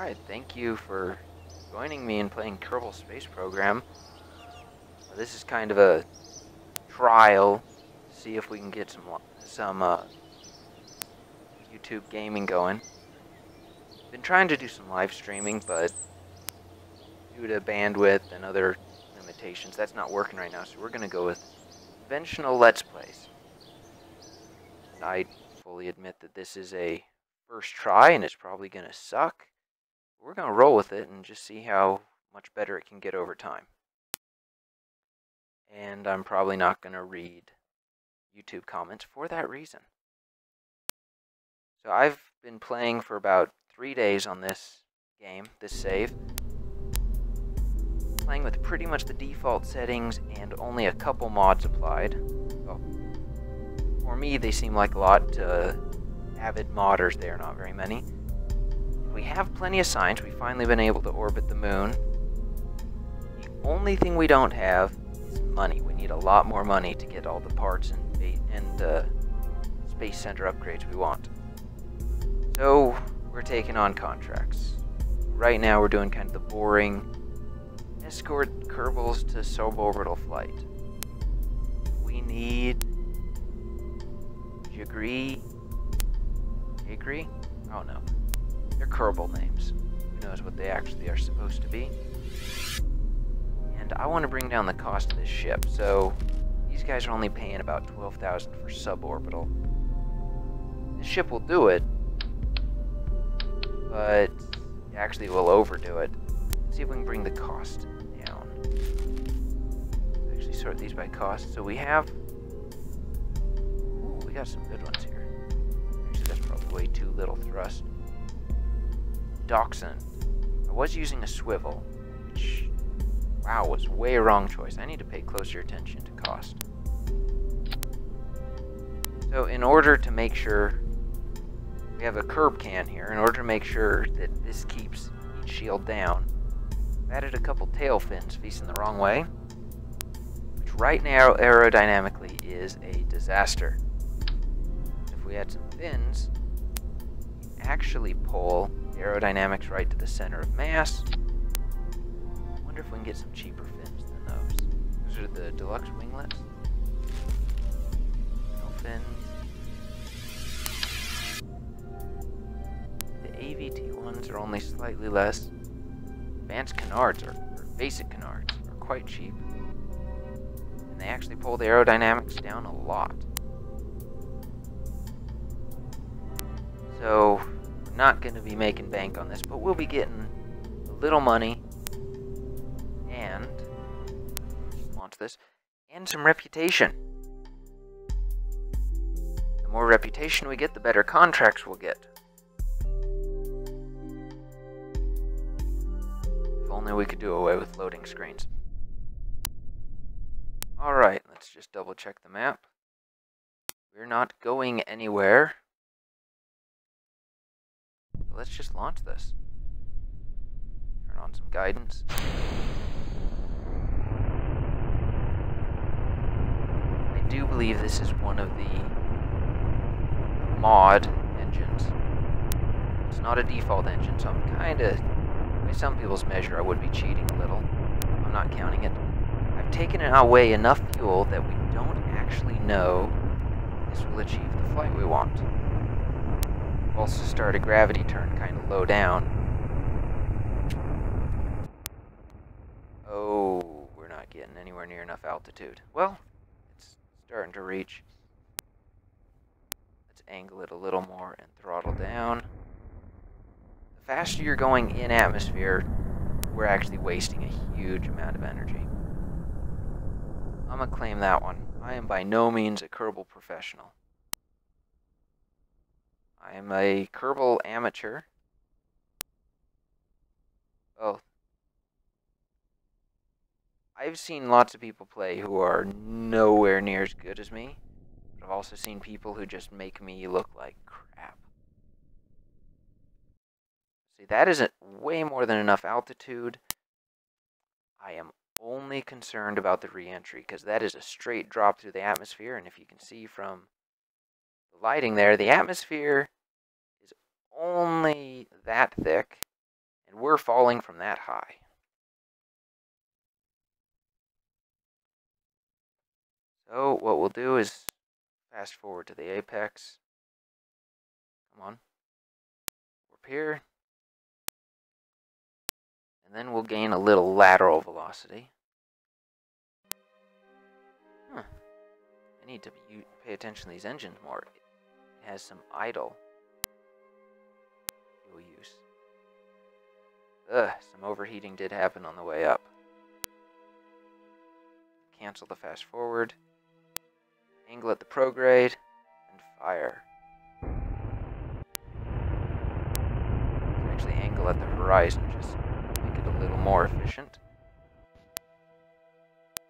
Alright, thank you for joining me in playing Kerbal Space Program. This is kind of a trial to see if we can get some YouTube gaming going. Been trying to do some live streaming, but due to bandwidth and other limitations, that's not working right now, so we're going to go with conventional Let's Plays. I fully admit that this is a first try and it's probably going to suck. We're going to roll with it and just see how much better it can get over time. And I'm probably not going to read YouTube comments for that reason. So I've been playing for about 3 days on this game, this save. Playing with pretty much the default settings and only a couple mods applied. Well, for me, they seem like a lot to avid modders. They are not very many. We have plenty of signs. We've finally been able to orbit the moon. The only thing we don't have is money. We need a lot more money to get all the parts and space center upgrades we want. So we're taking on contracts. Right now we're doing kind of the boring escort Kerbals to suborbital flight. We need... Do you agree? I don't know. They're Kerbal names. Who knows what they actually are supposed to be. And I want to bring down the cost of this ship, so these guys are only paying about $12,000 for suborbital. This ship will do it, but actually will overdo it. Let's see if we can bring the cost down. Let's actually sort these by cost. So we have... Ooh, we got some good ones here. Actually, that's probably way too little thrust. Dachshund. I was using a swivel, which, wow, was way a wrong choice. I need to pay closer attention to cost. So in order to make sure, we have a curb can here, in order to make sure that this keeps each shield down, I've added a couple tail fins facing the wrong way, which right now aerodynamically is a disaster. If we add some fins, we can actually pull aerodynamics right to the center of mass. I wonder if we can get some cheaper fins than those. Those are the deluxe winglets. No fins. The AVT ones are only slightly less. Advanced canards, or basic canards, are quite cheap. And they actually pull the aerodynamics down a lot. So not going to be making bank on this, but we'll be getting a little money and launch this and some reputation. The more reputation we get, the better contracts we'll get. If only we could do away with loading screens. Alright, let's just double check the map. We're not going anywhere. Let's just launch this. Turn on some guidance. I do believe this is one of the mod engines. It's not a default engine, so I'm kind of, by some people's measure, I would be cheating a little. I'm not counting it. I've taken away enough fuel that we don't actually know this will achieve the flight we want. Also start a gravity turn kind of low down. Oh, we're not getting anywhere near enough altitude. Well, it's starting to reach. Let's angle it a little more and throttle down. The faster you're going in atmosphere, we're actually wasting a huge amount of energy. I'm gonna claim that one. I am by no means a Kerbal professional. I am a Kerbal amateur. Oh. I've seen lots of people play who are nowhere near as good as me. But I've also seen people who just make me look like crap. See, that isn't way more than enough altitude. I am only concerned about the re-entry, because that is a straight drop through the atmosphere, and if you can see from the lighting there, the atmosphere is only that thick, we're falling from that high. So what we'll do is fast forward to the apex. Come on. Warp here. And then we'll gain a little lateral velocity. Huh. I need to pay attention to these engines more. It has some idle fuel use. Some overheating did happen on the way up. Cancel the fast forward. Angle at the prograde. And fire. Actually angle at the horizon, just make it a little more efficient.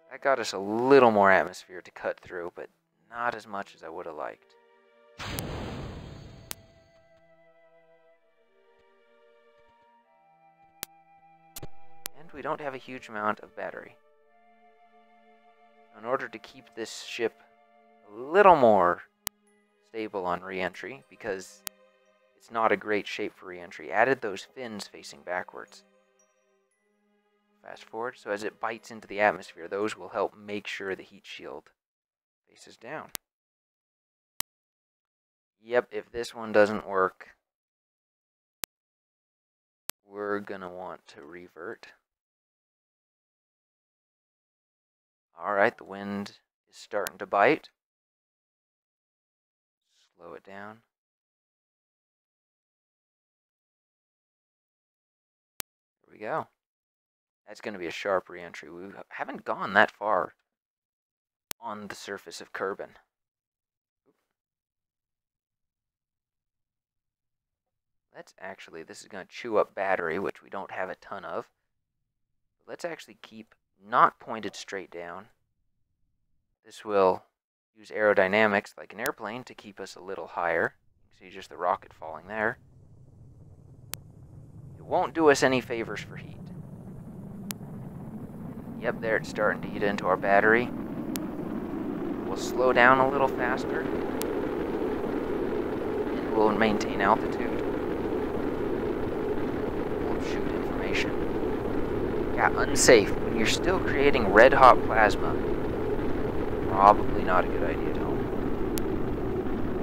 That got us a little more atmosphere to cut through, but not as much as I would have liked. And we don't have a huge amount of battery. In order to keep this ship a little more stable on re-entry, because it's not a great shape for re-entry, added those fins facing backwards. Fast forward, so as it bites into the atmosphere, those will help make sure the heat shield faces down. Yep, if this one doesn't work, we're gonna want to revert. Alright, the wind is starting to bite. Slow it down. There we go. That's going to be a sharp re-entry. We haven't gone that far on the surface of Kerbal. Let's actually, this is going to chew up battery, which we don't have a ton of. Let's actually keep not pointed straight down. This will use aerodynamics like an airplane to keep us a little higher. You can see just the rocket falling there. It won't do us any favors for heat. Yep, there it's starting to eat into our battery. We'll slow down a little faster. And we'll maintain altitude. We'll shoot information. Yeah, unsafe. When you're still creating red-hot plasma, probably not a good idea at all.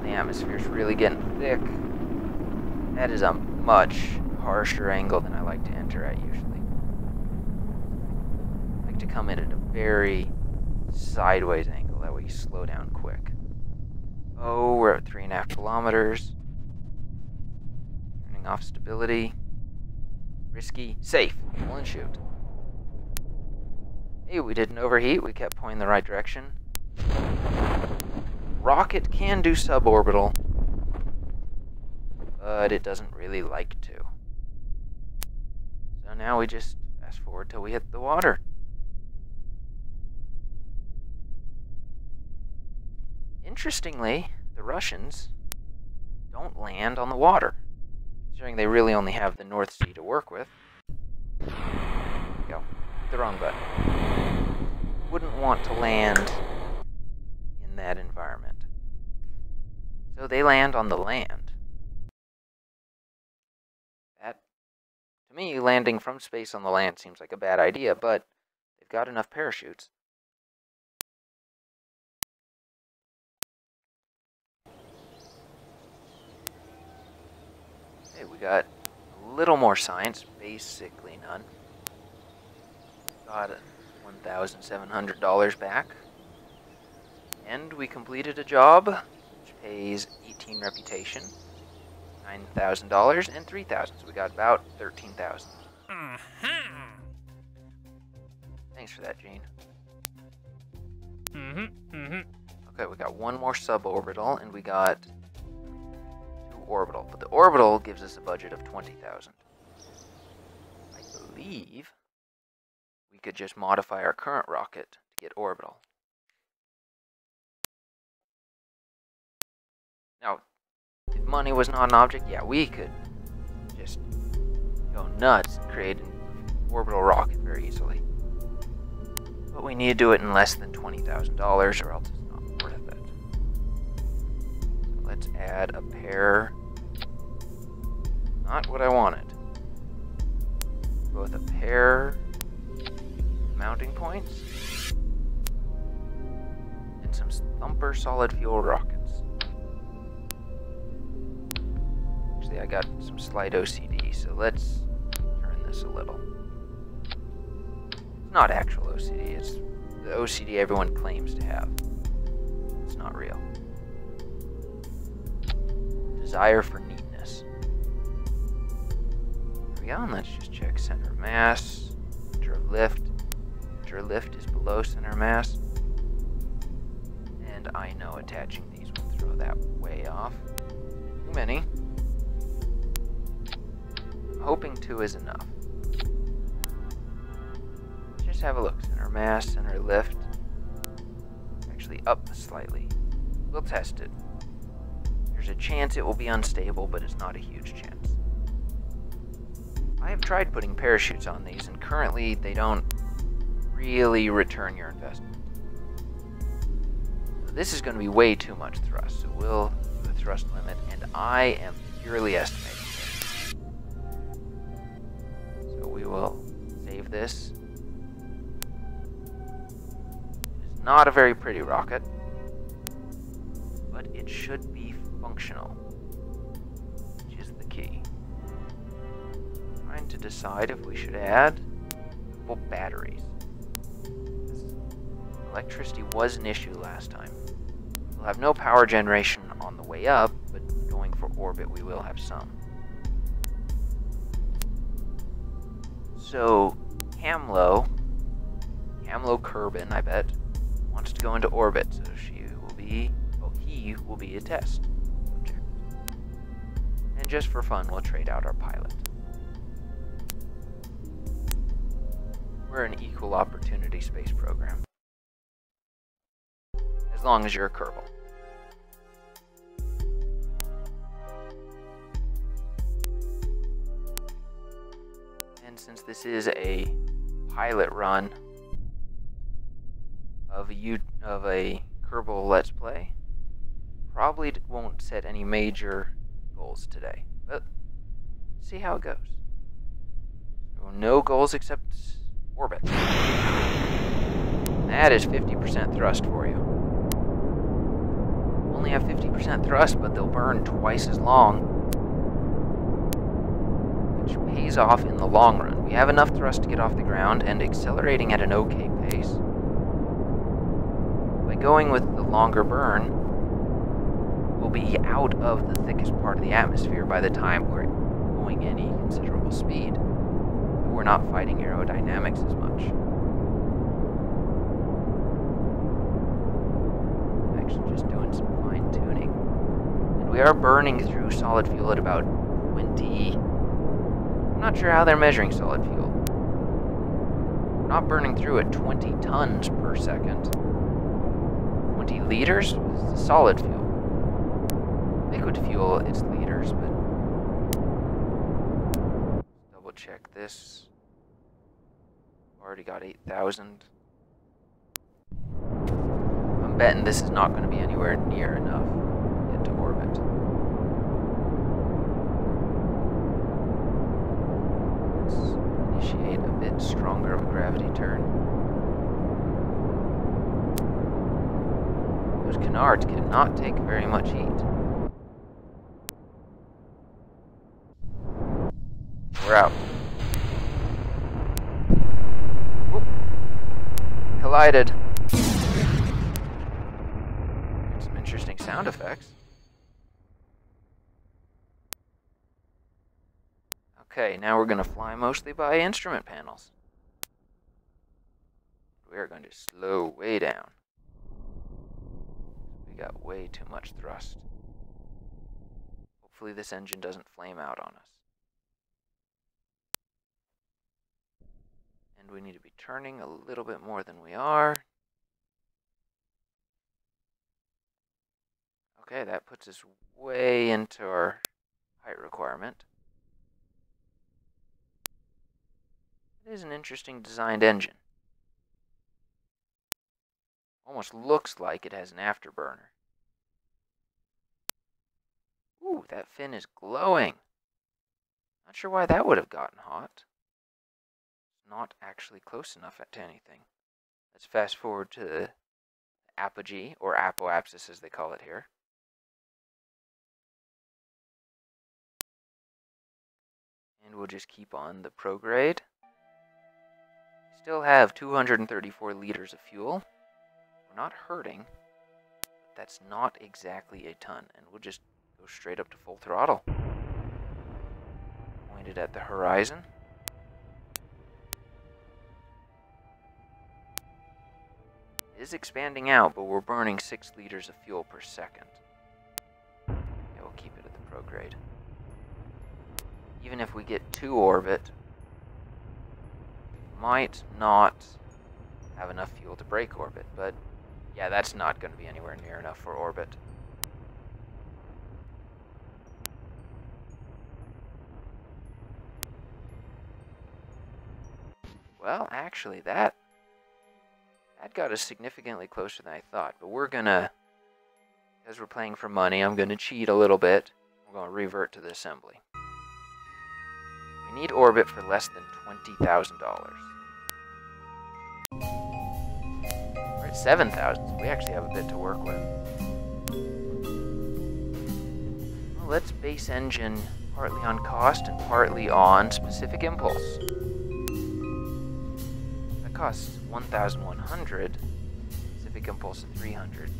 The atmosphere's really getting thick. That is a much harsher angle than I like to enter at usually. To come in at a very sideways angle, that way you slow down quick. Oh, we're at 3.5 kilometers. Turning off stability. Risky. Safe. Pull and shoot. Hey, we didn't overheat. We kept pointing the right direction. Rocket can do suborbital, but it doesn't really like to. So now we just fast forward till we hit the water. Interestingly, the Russians don't land on the water, considering they really only have the North Sea to work with. There we go. Hit the wrong button. Wouldn't want to land in that environment. So they land on the land. That, to me, landing from space on the land seems like a bad idea, but they've got enough parachutes. Okay, we got a little more science, basically none. Got $1,700 back. And we completed a job, which pays 18 reputation, $9,000, and 3,000. So we got about 13,000. Thanks for that, Gene. Okay, we got one more suborbital, and we got orbital, but the orbital gives us a budget of 20,000. I believe we could just modify our current rocket to get orbital. Now, if money was not an object, yeah, we could just go nuts and create an orbital rocket very easily. But we need to do it in less than $20,000 or else it's not worth it. So let's add a pair. Not what I wanted. both a pair of mounting points and some Thumper solid fuel rockets. Actually, I got some slight OCD, so let's turn this a little. It's not actual OCD, it's the OCD everyone claims to have. It's not real. Desire for neatness. There we go, and let's just check center of mass, center of lift. Center of lift is below center of mass. And I know attaching these will throw that way off. Too many. I'm hoping 2 is enough. Just have a look. Center mass, center lift. Actually up slightly. We'll test it. There's a chance it will be unstable, but it's not a huge chance. I have tried putting parachutes on these, and currently they don't really return your investment. So this is going to be way too much thrust, so we'll do a thrust limit, and I am purely estimating this. So we will save this. It is not a very pretty rocket, but it should be functional, which is the key. Trying to decide if we should add a couple batteries. Electricity was an issue last time. We'll have no power generation on the way up, but going for orbit we will have some. So Kerbal Kerbal, I bet, wants to go into orbit, so he will be a test subject. And just for fun, we'll trade out our pilot. We're an equal opportunity space program. As long as you're a Kerbal. And since this is a pilot run of a Kerbal Let's Play, probably won't set any major goals today, but see how it goes. No goals except orbit. That is 50% thrust for you. Only have 50% thrust, but they'll burn twice as long, which pays off in the long run. We have enough thrust to get off the ground and accelerating at an okay pace. By going with the longer burn, we'll be out of the thickest part of the atmosphere by the time we're going any considerable speed. We're not fighting aerodynamics as much. I'm actually just doing some fine tuning. And we are burning through solid fuel at about 20... I'm not sure how they're measuring solid fuel. We're not burning through at 20 tons per second. 20 liters is the solid fuel. Liquid fuel, it's liters, but... Double check this. Already got 8,000. I'm betting this is not going to be anywhere near enough to get to orbit. Let's initiate a bit stronger of a gravity turn. Those canards cannot take very much heat. We're out. Oop. Collided. Some interesting sound effects. Okay, now we're going to fly mostly by instrument panels. We are going to slow way down. We got way too much thrust. Hopefully this engine doesn't flame out on us. And we need to be turning a little bit more than we are. Okay, that puts us way into our height requirement. It is an interesting designed engine. Almost looks like it has an afterburner. Ooh, that fin is glowing. Not sure why that would have gotten hot. not actually close enough to anything. Let's fast forward to the apogee, or apoapsis as they call it here. And we'll just keep on the prograde. Still have 234 liters of fuel. We're not hurting, but that's not exactly a ton. And we'll just go straight up to full throttle. Pointed at the horizon. It is expanding out, but we're burning 6 liters of fuel per second. Yeah, we'll keep it at the prograde. Even if we get to orbit, we might not have enough fuel to break orbit, but yeah, that's not going to be anywhere near enough for orbit. Well, actually, that got us significantly closer than I thought, but we're gonna, because we're playing for money, I'm gonna cheat a little bit. We're gonna revert to the assembly. We need orbit for less than $20,000. We're at 7,000, so we actually have a bit to work with. Well, let's base engine partly on cost and partly on specific impulse. That costs 1,100. Specific impulse at 300.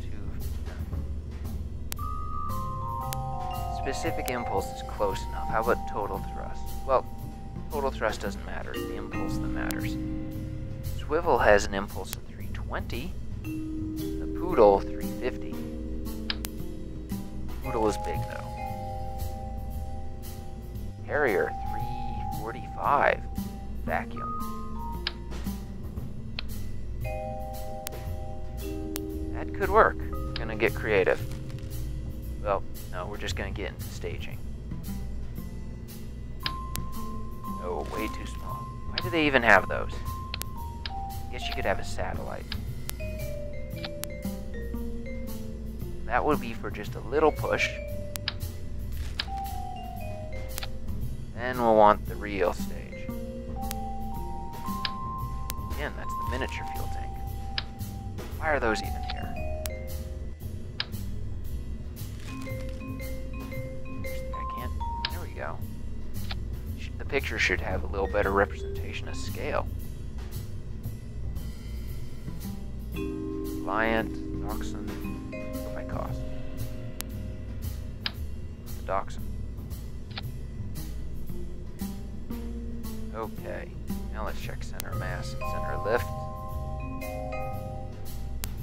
Specific impulse is close enough. How about total thrust? Well, total thrust doesn't matter. It's the impulse that matters. Swivel has an impulse of 320. The Poodle, 350. Poodle is big, though. Harrier, 345. Vacuum. That could work. We're gonna get creative. Well, no, we're just gonna get into staging. Oh, way too small. Why do they even have those? I guess you could have a satellite. That would be for just a little push. Then we'll want the real stage. Again, that's the miniature fuel tank. Why are those even here? There we go. The picture should have a little better representation of scale. Reliant, Dachshund, go by cost. The Dachshund. Okay, now let's check center mass and center lift.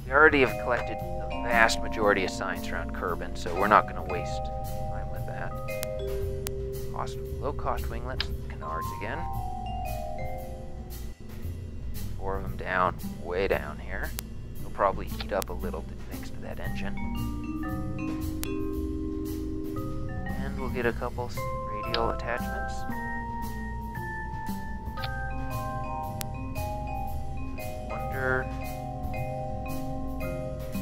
We already have collected the vast majority of science around Kerbal, so we're not going to waste time with that. Low-cost winglets, canards again. 4 of them down, way down here. They'll probably heat up a little thanks to that engine. And we'll get a couple radial attachments. Wonder...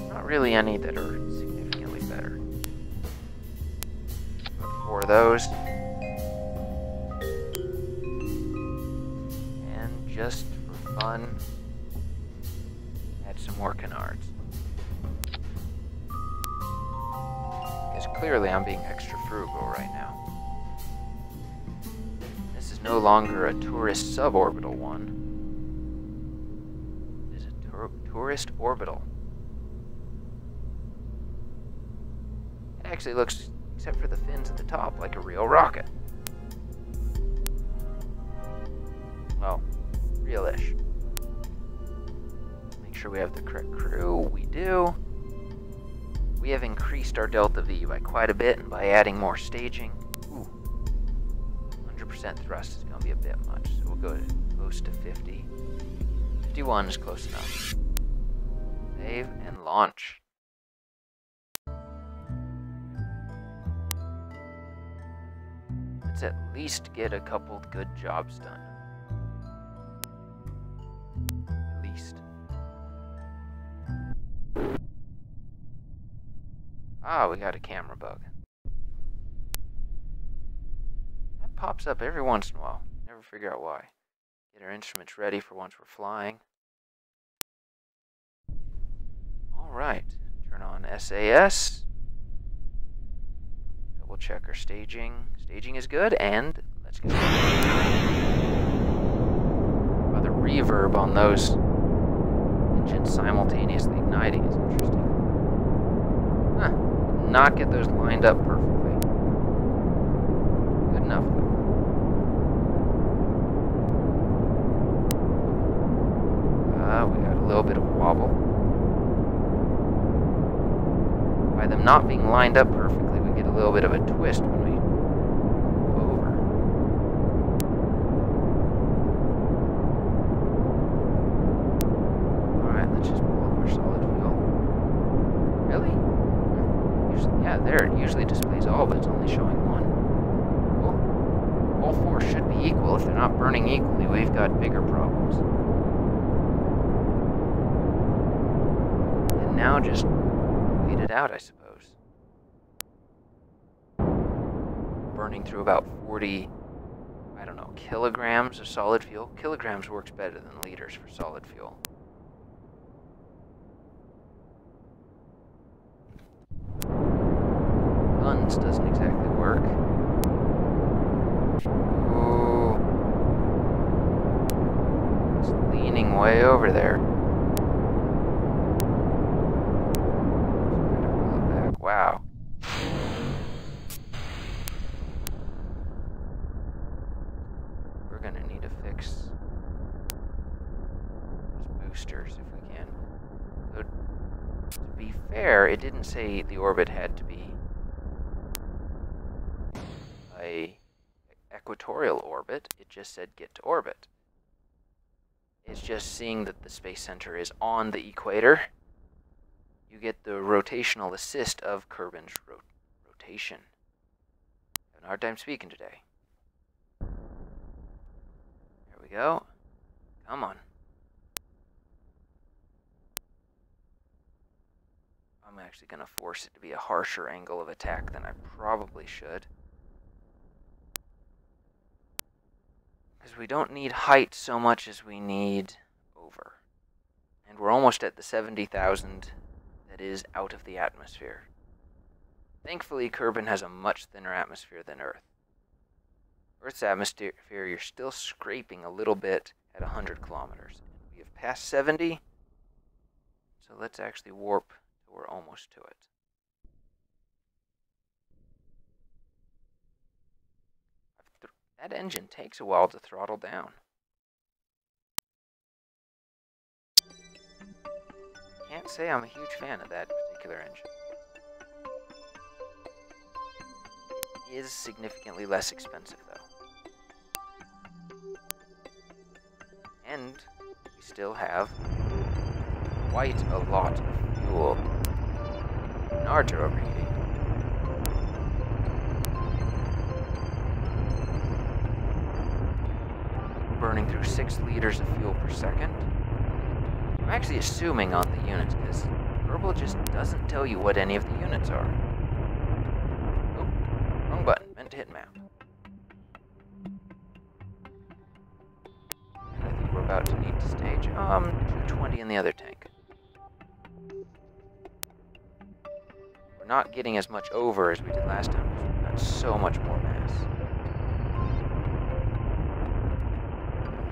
not really any that are significantly better. 4 of those. And just for fun, add some more canards. Because clearly I'm being extra frugal right now. This is no longer a tourist suborbital one. It is a tourist orbital. It actually looks, except for the fins at the top, like a real rocket. Well, real-ish. Make sure we have the correct crew. We do. We have increased our delta V by quite a bit, and by adding more staging, 100% thrust is going to be a bit much, so we'll go to close to 50. 51 is close enough. Save and launch. Let's at least get a couple good jobs done. At least. Ah, we got a camera bug. That pops up every once in a while. Never figure out why. Get our instruments ready for once we're flying. Alright, turn on SAS. Double check our staging. Staging is good, and let's go. Wow, the reverb on those engines simultaneously igniting is interesting. Huh, did not get those lined up perfectly. Good enough, though. We got a little bit of wobble. By them not being lined up perfectly, we get a little bit of a twist when we go over. Alright, let's just pull up our solid fuel. Really? Usually, yeah, there, it usually displays all, but it's only showing one. Well, all four should be equal. If they're not burning equally, we've got bigger problems. And now just wait it out, I suppose. Burning through about 40, I don't know, kilograms of solid fuel. Kilograms works better than liters for solid fuel. Guns doesn't exactly work. Ooh. It's leaning way over there. Wow. We're gonna need to fix those boosters if we can. So, to be fair, it didn't say the orbit had to be a equatorial orbit. It just said get to orbit. It's just seeing that the space center is on the equator. You get the rotational assist of Kerbin's rotation. Having a hard time speaking today. There we go. Come on. I'm actually going to force it to be a harsher angle of attack than I probably should. Because we don't need height so much as we need over. And we're almost at the 70,000 that is out of the atmosphere. Thankfully, Kerbin has a much thinner atmosphere than Earth. Earth's atmosphere, you're still scraping a little bit at 100 kilometers. We have passed 70, so let's actually warp till we're almost to it. That engine takes a while to throttle down. Can't say I'm a huge fan of that particular engine. It is significantly less expensive, though. And we still have quite a lot of fuel. Nards are overheating. We're burning through 6 liters of fuel per second. I'm actually assuming on the units, because Kerbal just doesn't tell you what any of the units are. Oh, wrong button. Meant to hit map. And I think we're about to need to stage 220 in the other tank. We're not getting as much over as we did last time, because we've got so much more mass.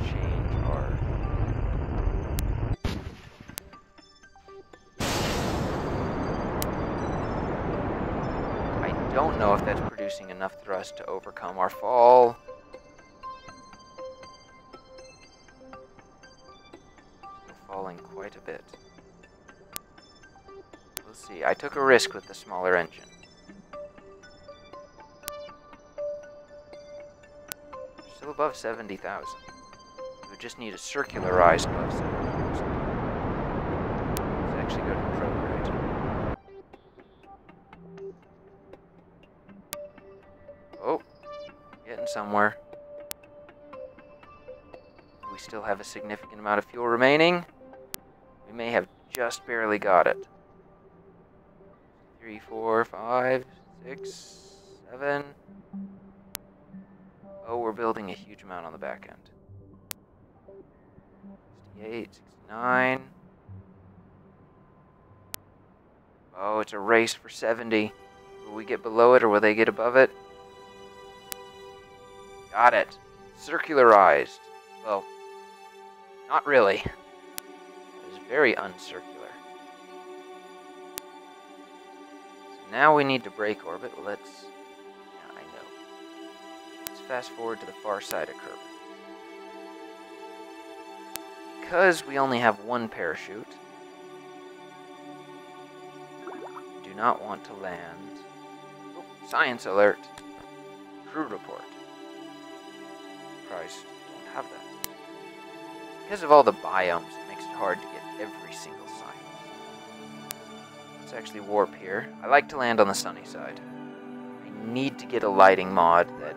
Change our... I don't know if that's producing enough thrust to overcome our fall. Still falling quite a bit. We'll see. I took a risk with the smaller engine. We're still above 70,000. We just need a circularized above 70,000. Let's actually go to prograde. Oh, getting somewhere. We still have a significant amount of fuel remaining. We may have just barely got it. 3, 4, 5, 6, 7. Oh, we're building a huge amount on the back end. 68, 69. Oh, it's a race for 70. Will we get below it or will they get above it? Got it. Circularized. Well, not really. It is very uncircular. So now we need to break orbit. Well, let's... Yeah, I know. Let's fast forward to the far side of Kerbal. Because we only have one parachute, we do not want to land... Oh, science alert. Crew report. Surprised we don't have that. Because of all the biomes, it makes it hard to get every single science. Let's actually warp here. I like to land on the sunny side. I need to get a lighting mod that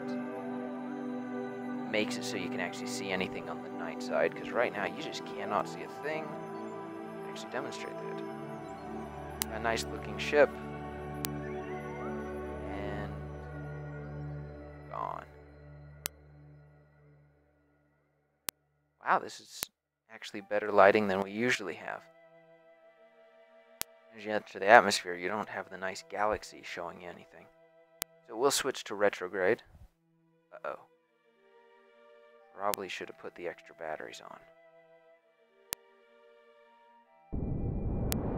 makes it so you can actually see anything on the night side, because right now you just cannot see a thing. I actually demonstrate that. A nice looking ship. And gone. Wow, this is actually better lighting than we usually have. As you enter the atmosphere, you don't have the nice galaxy showing you anything. So we'll switch to retrograde. Uh-oh. Probably should have put the extra batteries on.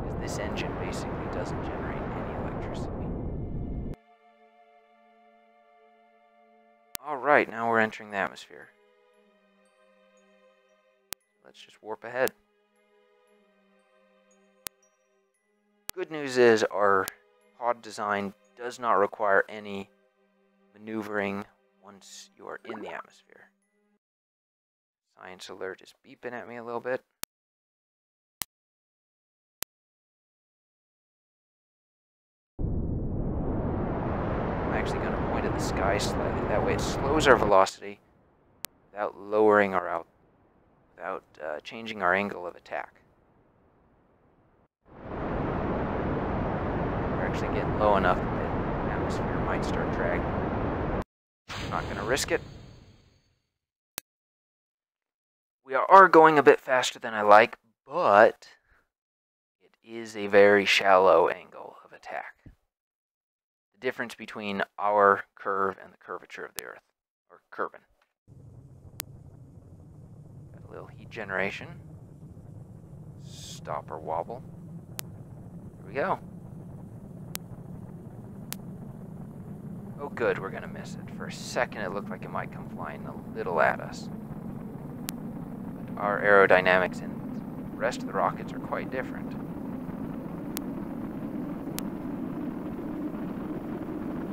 Because this engine basically doesn't generate any electricity. Alright, now we're entering the atmosphere. Let's just warp ahead. Good news is our pod design does not require any maneuvering once you are in the atmosphere. Science alert is beeping at me a little bit. I'm actually going to point at the sky slightly. That way it slows our velocity without lowering our output. Without changing our angle of attack. We're actually getting low enough that the atmosphere might start dragging. I'm not going to risk it. We are going a bit faster than I like, but it is a very shallow angle of attack. The difference between our curve and the curvature of the Earth, or Kerbal. A little heat generation. Stop or wobble. Here we go. Oh good, we're gonna miss it. For a second it looked like it might come flying a little at us. But our aerodynamics and the rest of the rockets are quite different.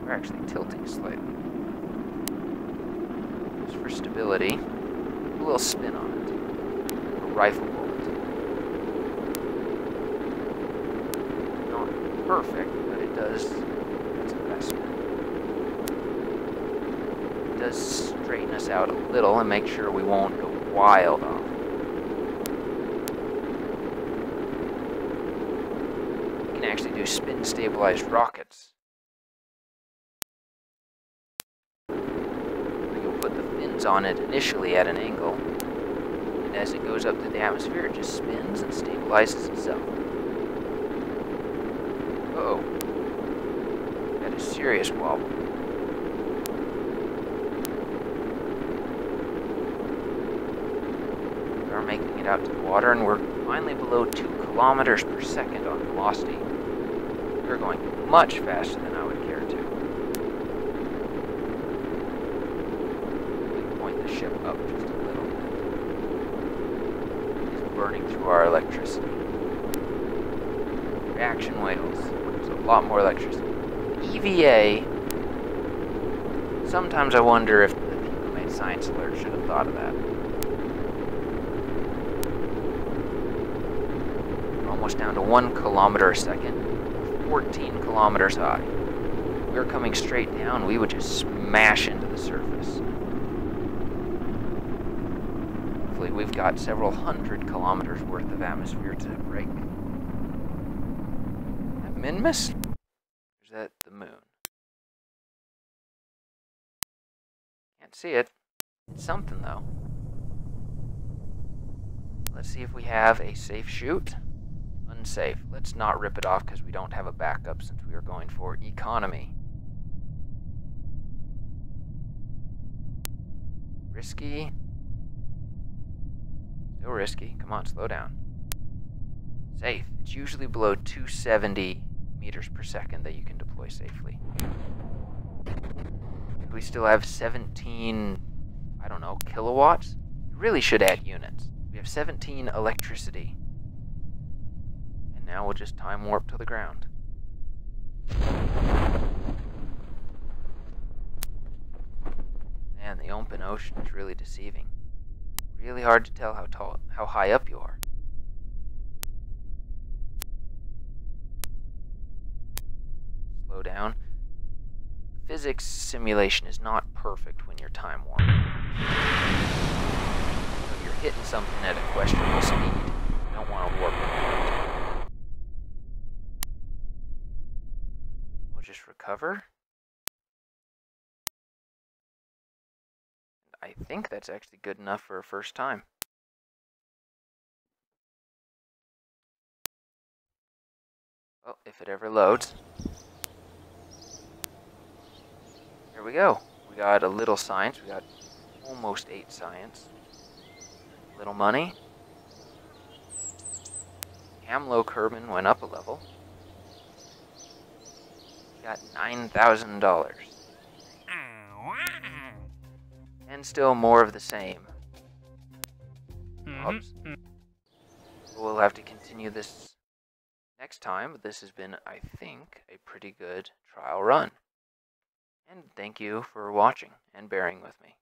We're actually tilting slightly. Just for stability. A little spin on it. A rifle bullet. Not perfect, but it does. That's a best spin. It does straighten us out a little and make sure we won't go wild off. We can actually do spin stabilized rockets. On it initially at an angle, and as it goes up to the atmosphere, it just spins and stabilizes itself. Uh-oh. Got a serious wobble. We are making it out to the water, and we're finally below 2 kilometers per second on velocity. We're going much faster than I would care to. Ship up just a little bit. It's burning through our electricity. Reaction whales. There's a lot more electricity. EVA. Sometimes I wonder if the people who made Science Alert should have thought of that. We're almost down to 1 kilometer a second. 14 kilometers high. If we were coming straight down, we would just smash into the surface. We've got several hundred kilometers worth of atmosphere to break. That Minmus? Or is that the moon? Can't see it. It's something though. let's see if we have a safe chute. Unsafe. Let's not rip it off because we don't have a backup since we are going for economy. Risky. Still risky. Come on, slow down. Safe. It's usually below 270 meters per second that you can deploy safely. And we still have 17, I don't know, kilowatts? You really should add units. We have 17 electricity. And now we'll just time warp to the ground. Man, the open ocean is really deceiving. Really hard to tell how high up you are. Slow down. The physics simulation is not perfect when you're time warping. So if you're hitting something at a questionable speed, you don't want to warp it. We'll just recover. I think that's actually good enough for a first time. Well, if it ever loads. Here we go. We got a little science. We got almost 8 science. Little money. Hamlo Kerbal went up a level. Got $9,000. And still more of the same. We'll have to continue this next time, but this has been, I think, a pretty good trial run. And thank you for watching and bearing with me.